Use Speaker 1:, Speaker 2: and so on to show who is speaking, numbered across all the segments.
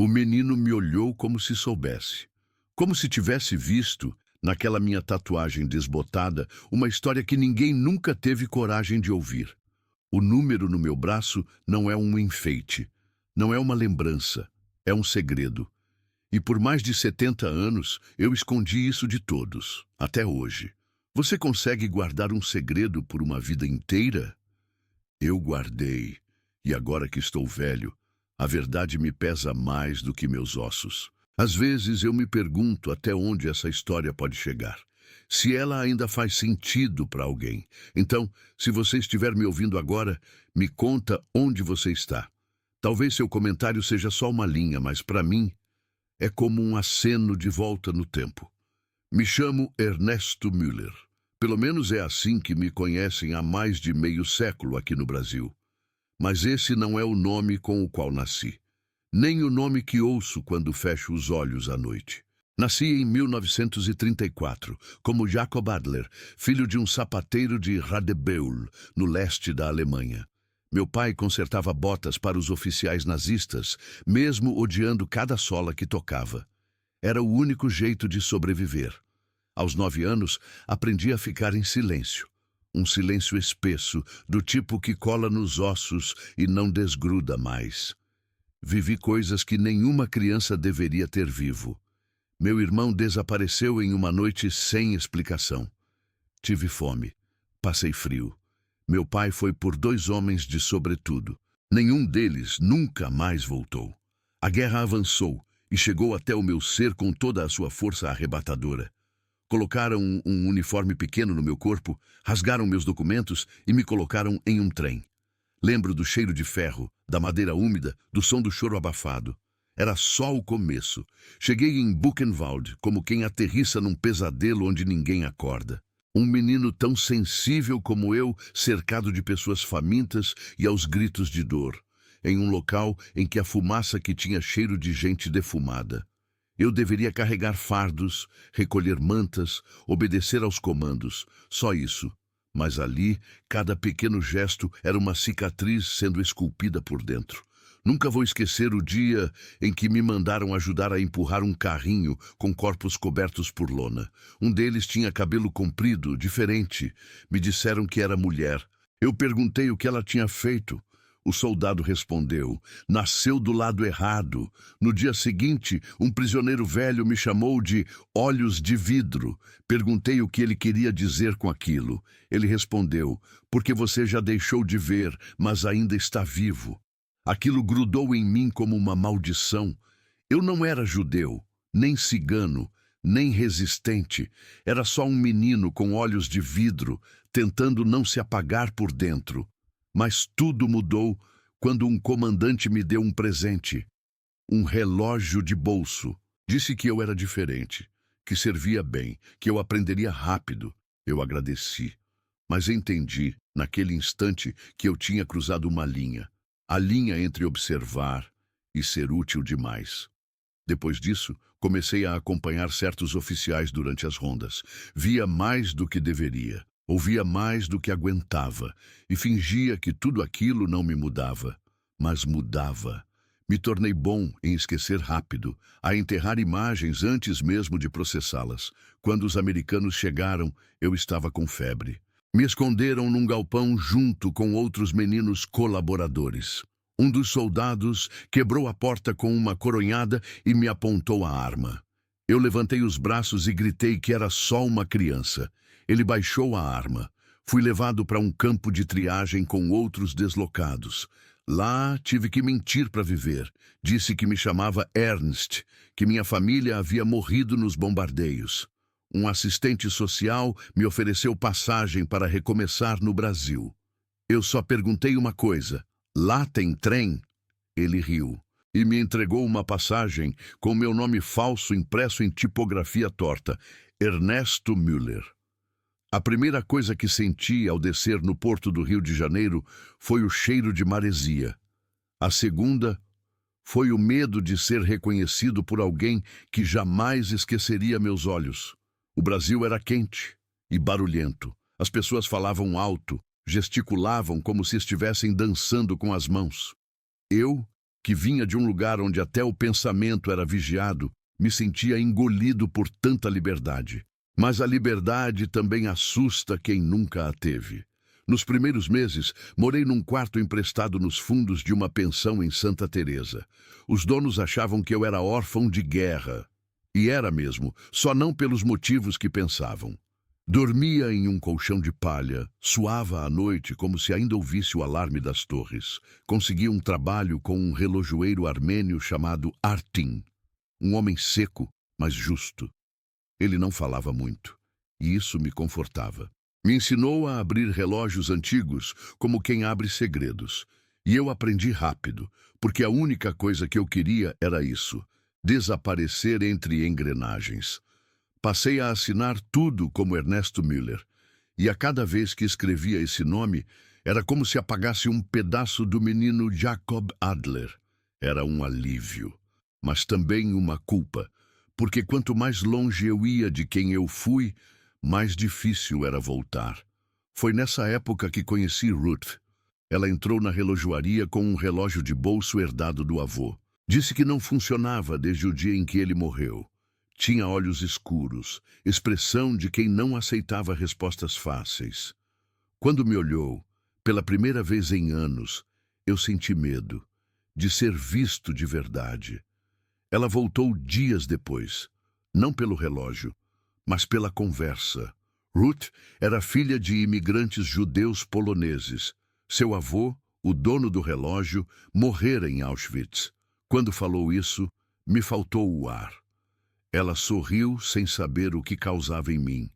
Speaker 1: O menino me olhou como se soubesse, como se tivesse visto, naquela minha tatuagem desbotada, uma história que ninguém nunca teve coragem de ouvir. O número no meu braço não é um enfeite, não é uma lembrança, é um segredo. E por mais de 70 anos, eu escondi isso de todos, até hoje. Você consegue guardar um segredo por uma vida inteira? Eu guardei, e agora que estou velho, a verdade me pesa mais do que meus ossos. Às vezes eu me pergunto até onde essa história pode chegar. Se ela ainda faz sentido para alguém. Então, se você estiver me ouvindo agora, me conta onde você está. Talvez seu comentário seja só uma linha, mas para mim é como um aceno de volta no tempo. Me chamo Ernesto Müller. Pelo menos é assim que me conhecem há mais de meio século aqui no Brasil. Mas esse não é o nome com o qual nasci, nem o nome que ouço quando fecho os olhos à noite. Nasci em 1934, como Jacob Adler, filho de um sapateiro de Radebeul, no leste da Alemanha. Meu pai consertava botas para os oficiais nazistas, mesmo odiando cada sola que tocava. Era o único jeito de sobreviver. Aos 9 anos, aprendi a ficar em silêncio. Um silêncio espesso, do tipo que cola nos ossos e não desgruda mais. Vivi coisas que nenhuma criança deveria ter vivo. Meu irmão desapareceu em uma noite sem explicação. Tive fome. Passei frio. Meu pai foi por 2 homens de sobretudo. Nenhum deles nunca mais voltou. A guerra avançou e chegou até o meu ser com toda a sua força arrebatadora. Colocaram um uniforme pequeno no meu corpo, rasgaram meus documentos e me colocaram em um trem. Lembro do cheiro de ferro, da madeira úmida, do som do choro abafado. Era só o começo. Cheguei em Buchenwald como quem aterrissa num pesadelo onde ninguém acorda. Um menino tão sensível como eu, cercado de pessoas famintas e aos gritos de dor, em um local em que a fumaça que tinha cheiro de gente defumada. Eu deveria carregar fardos, recolher mantas, obedecer aos comandos, só isso. Mas ali, cada pequeno gesto era uma cicatriz sendo esculpida por dentro. Nunca vou esquecer o dia em que me mandaram ajudar a empurrar um carrinho com corpos cobertos por lona. Um deles tinha cabelo comprido, diferente. Me disseram que era mulher. Eu perguntei o que ela tinha feito. O soldado respondeu: nasceu do lado errado. No dia seguinte, um prisioneiro velho me chamou de olhos de vidro. Perguntei o que ele queria dizer com aquilo. Ele respondeu: porque você já deixou de ver, mas ainda está vivo. Aquilo grudou em mim como uma maldição. Eu não era judeu, nem cigano, nem resistente. Era só um menino com olhos de vidro, tentando não se apagar por dentro. Mas tudo mudou quando um comandante me deu um presente. Um relógio de bolso. Disse que eu era diferente, que servia bem, que eu aprenderia rápido. Eu agradeci, mas entendi, naquele instante, que eu tinha cruzado uma linha. A linha entre observar e ser útil demais. Depois disso, comecei a acompanhar certos oficiais durante as rondas. Via mais do que deveria. Ouvia mais do que aguentava e fingia que tudo aquilo não me mudava, mas mudava. Me tornei bom em esquecer rápido, a enterrar imagens antes mesmo de processá-las. Quando os americanos chegaram, eu estava com febre. Me esconderam num galpão junto com outros meninos colaboradores. Um dos soldados quebrou a porta com uma coronhada e me apontou a arma. Eu levantei os braços e gritei que era só uma criança. Ele baixou a arma. Fui levado para um campo de triagem com outros deslocados. Lá tive que mentir para viver. Disse que me chamava Ernst, que minha família havia morrido nos bombardeios. Um assistente social me ofereceu passagem para recomeçar no Brasil. Eu só perguntei uma coisa: lá tem trem? Ele riu e me entregou uma passagem com meu nome falso impresso em tipografia torta, Ernesto Müller. A primeira coisa que senti ao descer no porto do Rio de Janeiro foi o cheiro de maresia. A segunda foi o medo de ser reconhecido por alguém que jamais esqueceria meus olhos. O Brasil era quente e barulhento. As pessoas falavam alto, gesticulavam como se estivessem dançando com as mãos. Eu que vinha de um lugar onde até o pensamento era vigiado, me sentia engolido por tanta liberdade. Mas a liberdade também assusta quem nunca a teve. Nos primeiros meses, morei num quarto emprestado nos fundos de uma pensão em Santa Teresa. Os donos achavam que eu era órfão de guerra. E era mesmo, só não pelos motivos que pensavam. Dormia em um colchão de palha, suava à noite como se ainda ouvisse o alarme das torres. Consegui um trabalho com um relojoeiro armênio chamado Artin, um homem seco, mas justo. Ele não falava muito, e isso me confortava. Me ensinou a abrir relógios antigos como quem abre segredos. E eu aprendi rápido, porque a única coisa que eu queria era isso: desaparecer entre engrenagens. Passei a assinar tudo como Ernesto Müller, e a cada vez que escrevia esse nome, era como se apagasse um pedaço do menino Jacob Adler. Era um alívio, mas também uma culpa, porque quanto mais longe eu ia de quem eu fui, mais difícil era voltar. Foi nessa época que conheci Ruth. Ela entrou na relojoaria com um relógio de bolso herdado do avô. Disse que não funcionava desde o dia em que ele morreu. Tinha olhos escuros, expressão de quem não aceitava respostas fáceis. Quando me olhou, pela primeira vez em anos, eu senti medo de ser visto de verdade. Ela voltou dias depois, não pelo relógio, mas pela conversa. Ruth era filha de imigrantes judeus poloneses. Seu avô, o dono do relógio, morrera em Auschwitz. Quando falou isso, me faltou o ar. Ela sorriu sem saber o que causava em mim,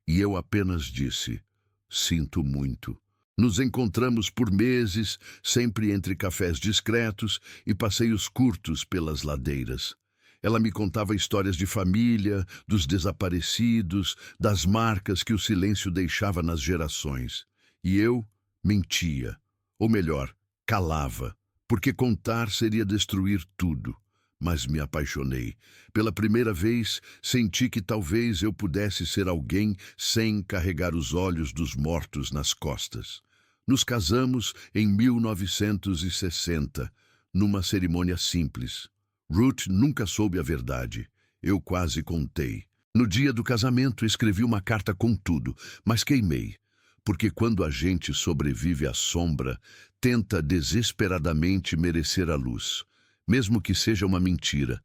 Speaker 1: e eu apenas disse: sinto muito. Nos encontramos por meses, sempre entre cafés discretos e passeios curtos pelas ladeiras. Ela me contava histórias de família, dos desaparecidos, das marcas que o silêncio deixava nas gerações. E eu mentia, ou melhor, calava, porque contar seria destruir tudo. Mas me apaixonei. Pela primeira vez, senti que talvez eu pudesse ser alguém sem carregar os olhos dos mortos nas costas. Nos casamos em 1960, numa cerimônia simples. Ruth nunca soube a verdade. Eu quase contei. No dia do casamento, escrevi uma carta com tudo, mas queimei. Porque quando a gente sobrevive à sombra, tenta desesperadamente merecer a luz. Mesmo que seja uma mentira.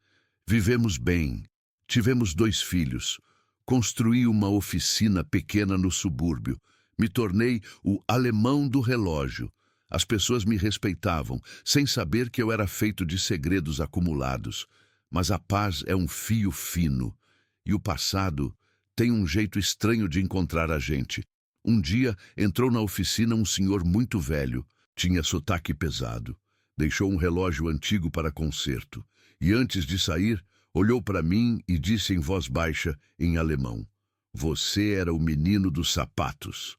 Speaker 1: Vivemos bem. Tivemos 2 filhos. Construí uma oficina pequena no subúrbio. Me tornei o alemão do relógio. As pessoas me respeitavam, sem saber que eu era feito de segredos acumulados. Mas a paz é um fio fino. E o passado tem um jeito estranho de encontrar a gente. Um dia entrou na oficina um senhor muito velho. Tinha sotaque pesado. Deixou um relógio antigo para conserto, e antes de sair, olhou para mim e disse em voz baixa, em alemão: "Você era o menino dos sapatos."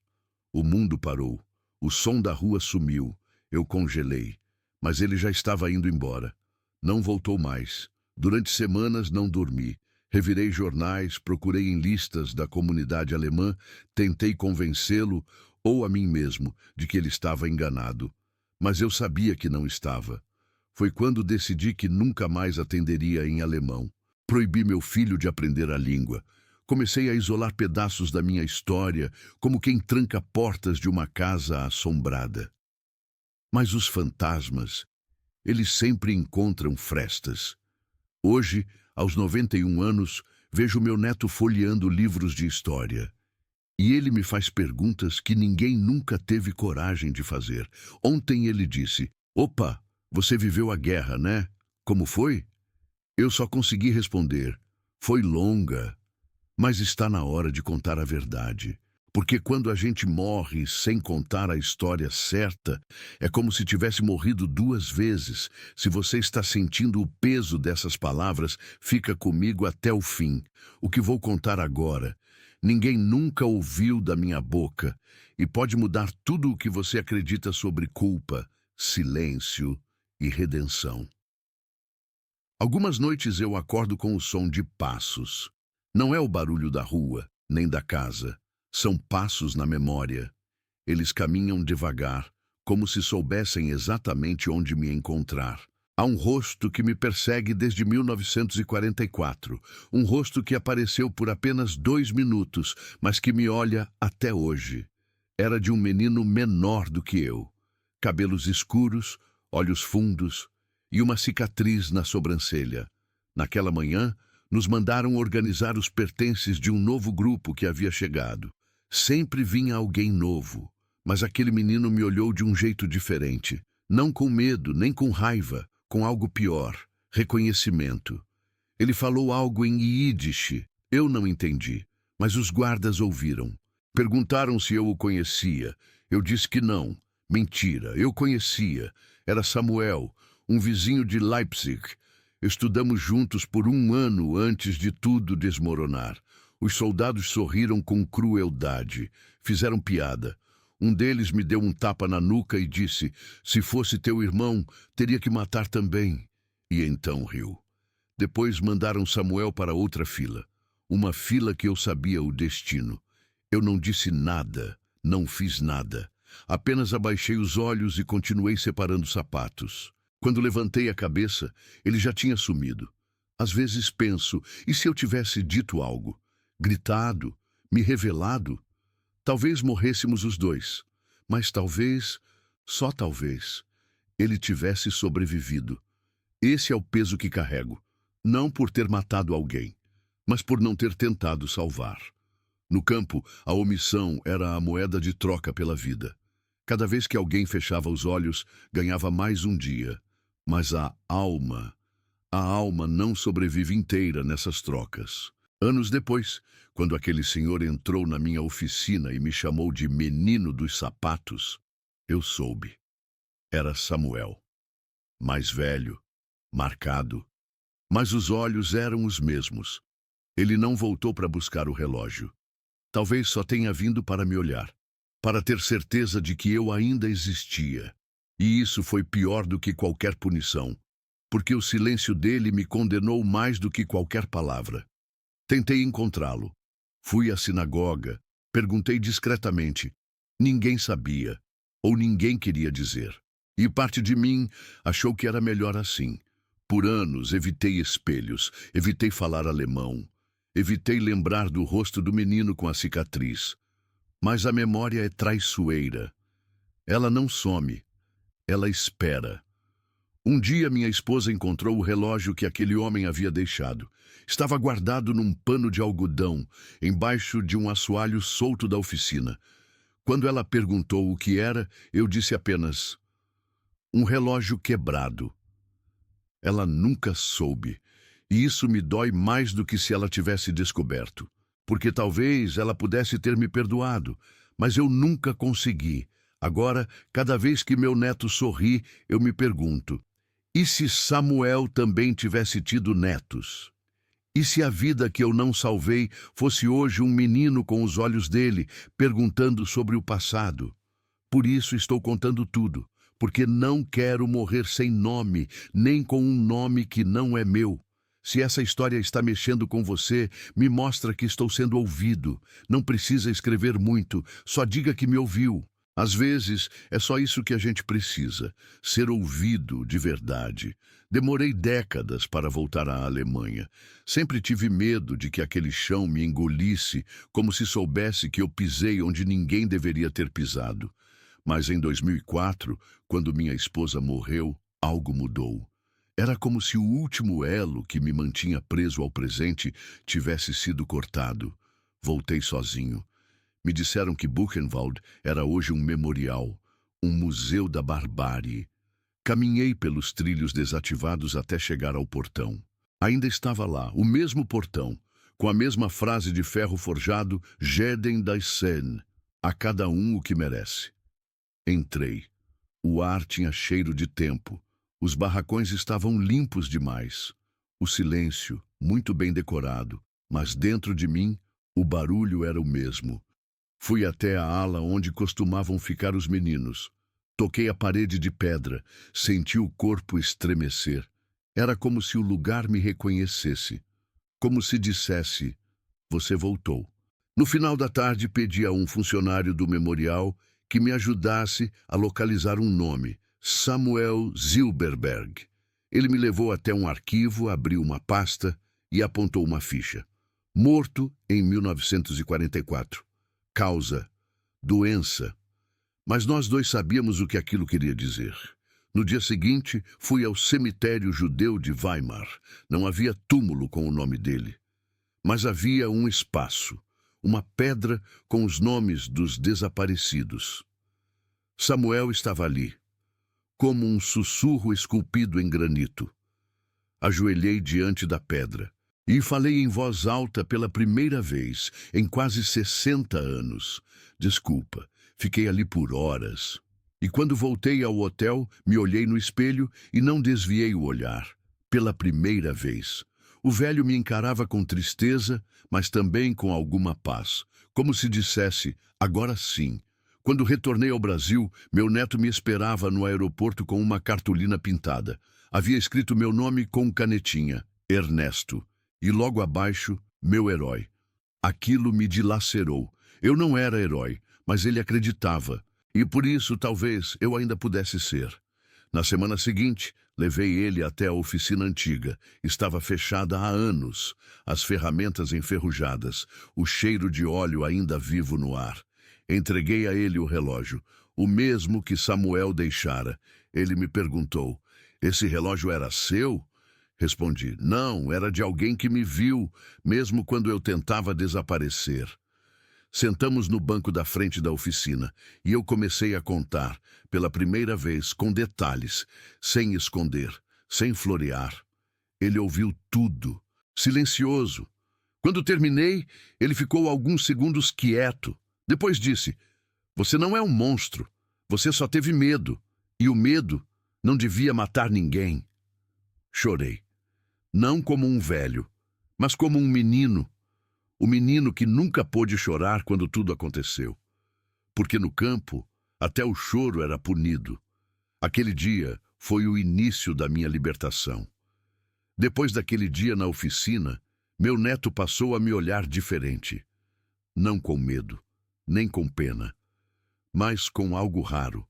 Speaker 1: O mundo parou, o som da rua sumiu, eu congelei, mas ele já estava indo embora. Não voltou mais. Durante semanas não dormi. Revirei jornais, procurei em listas da comunidade alemã, tentei convencê-lo, ou a mim mesmo, de que ele estava enganado. Mas eu sabia que não estava. Foi quando decidi que nunca mais atenderia em alemão. Proibi meu filho de aprender a língua. Comecei a isolar pedaços da minha história, como quem tranca portas de uma casa assombrada. Mas os fantasmas, eles sempre encontram frestas. Hoje, aos 91 anos, vejo meu neto folheando livros de história. E ele me faz perguntas que ninguém nunca teve coragem de fazer. Ontem ele disse: "Opa, você viveu a guerra, né? Como foi?" Eu só consegui responder: "Foi longa." Mas está na hora de contar a verdade. Porque quando a gente morre sem contar a história certa, é como se tivesse morrido 2 vezes. Se você está sentindo o peso dessas palavras, fica comigo até o fim. O que vou contar agora, ninguém nunca ouviu da minha boca, e pode mudar tudo o que você acredita sobre culpa, silêncio e redenção. Algumas noites eu acordo com o som de passos. Não é o barulho da rua, nem da casa. São passos na memória. Eles caminham devagar, como se soubessem exatamente onde me encontrar. Há um rosto que me persegue desde 1944. Um rosto que apareceu por apenas 2 minutos, mas que me olha até hoje. Era de um menino menor do que eu. Cabelos escuros, olhos fundos e uma cicatriz na sobrancelha. Naquela manhã, nos mandaram organizar os pertences de um novo grupo que havia chegado. Sempre vinha alguém novo, mas aquele menino me olhou de um jeito diferente. Não com medo, nem com raiva, com algo pior, reconhecimento. Ele falou algo em Yiddish. Eu não entendi, mas os guardas ouviram. Perguntaram se eu o conhecia. Eu disse que não. Mentira, eu conhecia. Era Samuel, um vizinho de Leipzig. Estudamos juntos por 1 ano antes de tudo desmoronar. Os soldados sorriram com crueldade. Fizeram piada. Um deles me deu um tapa na nuca e disse: se fosse teu irmão, teria que matar também. E então riu. Depois mandaram Samuel para outra fila. Uma fila que eu sabia o destino. Eu não disse nada, não fiz nada. Apenas abaixei os olhos e continuei separando sapatos. Quando levantei a cabeça, ele já tinha sumido. Às vezes penso, e se eu tivesse dito algo? Gritado? Me revelado? Talvez morrêssemos os dois. Mas talvez, só talvez, ele tivesse sobrevivido. Esse é o peso que carrego. Não por ter matado alguém, mas por não ter tentado salvar. No campo, a omissão era a moeda de troca pela vida. Cada vez que alguém fechava os olhos, ganhava mais um dia. Mas a alma não sobrevive inteira nessas trocas. Anos depois, quando aquele senhor entrou na minha oficina e me chamou de menino dos sapatos, eu soube. Era Samuel. Mais velho, marcado. Mas os olhos eram os mesmos. Ele não voltou para buscar o relógio. Talvez só tenha vindo para me olhar, para ter certeza de que eu ainda existia. E isso foi pior do que qualquer punição, porque o silêncio dele me condenou mais do que qualquer palavra. Tentei encontrá-lo. Fui à sinagoga, perguntei discretamente. Ninguém sabia, ou ninguém queria dizer. E parte de mim achou que era melhor assim. Por anos evitei espelhos, evitei falar alemão, evitei lembrar do rosto do menino com a cicatriz. Mas a memória é traiçoeira. Ela não some. Ela espera. Um dia minha esposa encontrou o relógio que aquele homem havia deixado. Estava guardado num pano de algodão, embaixo de um assoalho solto da oficina. Quando ela perguntou o que era, eu disse apenas: um relógio quebrado. Ela nunca soube, e isso me dói mais do que se ela tivesse descoberto. Porque talvez ela pudesse ter me perdoado, mas eu nunca consegui. Agora, cada vez que meu neto sorri, eu me pergunto: e se Samuel também tivesse tido netos? E se a vida que eu não salvei fosse hoje um menino com os olhos dele, perguntando sobre o passado? Por isso estou contando tudo, porque não quero morrer sem nome, nem com um nome que não é meu. Se essa história está mexendo com você, me mostra que estou sendo ouvido. Não precisa escrever muito, só diga que me ouviu. Às vezes, é só isso que a gente precisa, ser ouvido de verdade. Demorei décadas para voltar à Alemanha. Sempre tive medo de que aquele chão me engolisse, como se soubesse que eu pisei onde ninguém deveria ter pisado. Mas em 2004, quando minha esposa morreu, algo mudou. Era como se o último elo que me mantinha preso ao presente tivesse sido cortado. Voltei sozinho. Me disseram que Buchenwald era hoje um memorial, um museu da barbárie. Caminhei pelos trilhos desativados até chegar ao portão. Ainda estava lá, o mesmo portão, com a mesma frase de ferro forjado: Jedem das Seine, a cada um o que merece. Entrei. O ar tinha cheiro de tempo. Os barracões estavam limpos demais. O silêncio, muito bem decorado, mas dentro de mim, o barulho era o mesmo. Fui até a ala onde costumavam ficar os meninos. Toquei a parede de pedra, senti o corpo estremecer. Era como se o lugar me reconhecesse. Como se dissesse: você voltou. No final da tarde, pedi a um funcionário do memorial que me ajudasse a localizar um nome: Samuel Zilberberg. Ele me levou até um arquivo, abriu uma pasta e apontou uma ficha. Morto em 1944. Causa: doença. Mas nós dois sabíamos o que aquilo queria dizer. No dia seguinte, fui ao cemitério judeu de Weimar. Não havia túmulo com o nome dele. Mas havia um espaço, uma pedra com os nomes dos desaparecidos. Samuel estava ali, como um sussurro esculpido em granito. Ajoelhei diante da pedra e falei em voz alta pela primeira vez em quase 60 anos. Desculpa, fiquei ali por horas. E quando voltei ao hotel, me olhei no espelho e não desviei o olhar. Pela primeira vez. O velho me encarava com tristeza, mas também com alguma paz. Como se dissesse, agora sim. Quando retornei ao Brasil, meu neto me esperava no aeroporto com uma cartolina pintada. Havia escrito meu nome com canetinha, Ernesto. E logo abaixo, meu herói. Aquilo me dilacerou. Eu não era herói, mas ele acreditava. E por isso, talvez, eu ainda pudesse ser. Na semana seguinte, levei ele até a oficina antiga. Estava fechada há anos, as ferramentas enferrujadas, o cheiro de óleo ainda vivo no ar. Entreguei a ele o relógio, o mesmo que Samuel deixara. Ele me perguntou, esse relógio era seu? Respondi, não, era de alguém que me viu, mesmo quando eu tentava desaparecer. Sentamos no banco da frente da oficina e eu comecei a contar, pela primeira vez, com detalhes, sem esconder, sem florear. Ele ouviu tudo, silencioso. Quando terminei, ele ficou alguns segundos quieto. Depois disse, você não é um monstro, você só teve medo, e o medo não devia matar ninguém. Chorei, não como um velho, mas como um menino. O menino que nunca pôde chorar quando tudo aconteceu. Porque no campo, até o choro era punido. Aquele dia foi o início da minha libertação. Depois daquele dia na oficina, meu neto passou a me olhar diferente. Não com medo, nem com pena, mas com algo raro,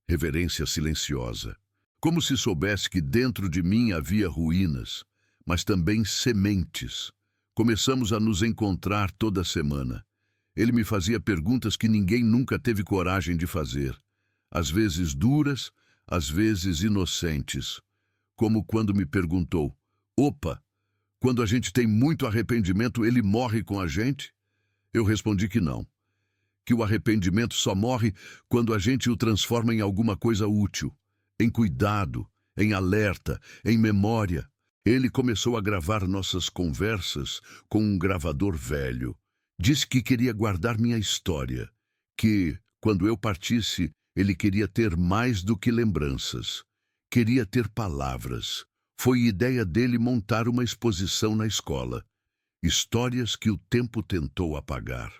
Speaker 1: reverência silenciosa. Como se soubesse que dentro de mim havia ruínas, mas também sementes. Começamos a nos encontrar toda semana. Ele me fazia perguntas que ninguém nunca teve coragem de fazer. Às vezes duras, às vezes inocentes. Como quando me perguntou, opa, quando a gente tem muito arrependimento, ele morre com a gente? Eu respondi que não. Que o arrependimento só morre quando a gente o transforma em alguma coisa útil. Em cuidado, em alerta, em memória. Ele começou a gravar nossas conversas com um gravador velho. Disse que queria guardar minha história, que, quando eu partisse, ele queria ter mais do que lembranças. Queria ter palavras. Foi ideia dele montar uma exposição na escola. Histórias que o tempo tentou apagar.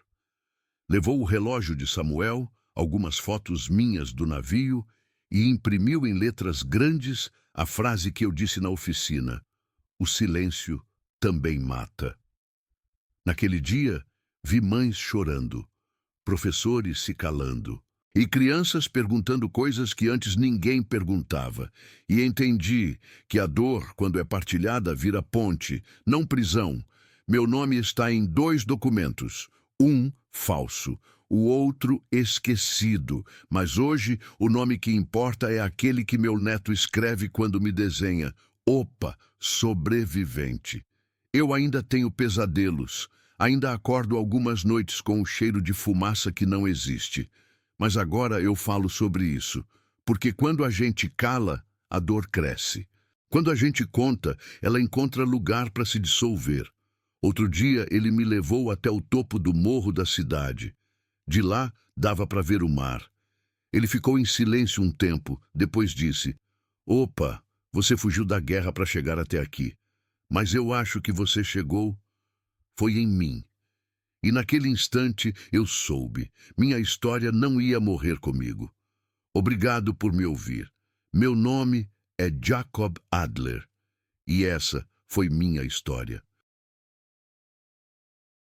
Speaker 1: Levou o relógio de Samuel, algumas fotos minhas do navio e imprimiu em letras grandes a frase que eu disse na oficina. O silêncio também mata. Naquele dia, vi mães chorando, professores se calando e crianças perguntando coisas que antes ninguém perguntava. E entendi que a dor, quando é partilhada, vira ponte, não prisão. Meu nome está em 2 documentos, um falso, o outro esquecido, mas hoje o nome que importa é aquele que meu neto escreve quando me desenha. Opa, sobrevivente. Eu ainda tenho pesadelos, ainda acordo algumas noites com o cheiro de fumaça que não existe. Mas agora eu falo sobre isso, porque quando a gente cala, a dor cresce. Quando a gente conta, ela encontra lugar para se dissolver. Outro dia ele me levou até o topo do morro da cidade. De lá dava para ver o mar. Ele ficou em silêncio um tempo, depois disse, opa, você fugiu da guerra para chegar até aqui, mas eu acho que você chegou, foi em mim. E naquele instante eu soube, minha história não ia morrer comigo. Obrigado por me ouvir. Meu nome é Jacob Adler, e essa foi minha história.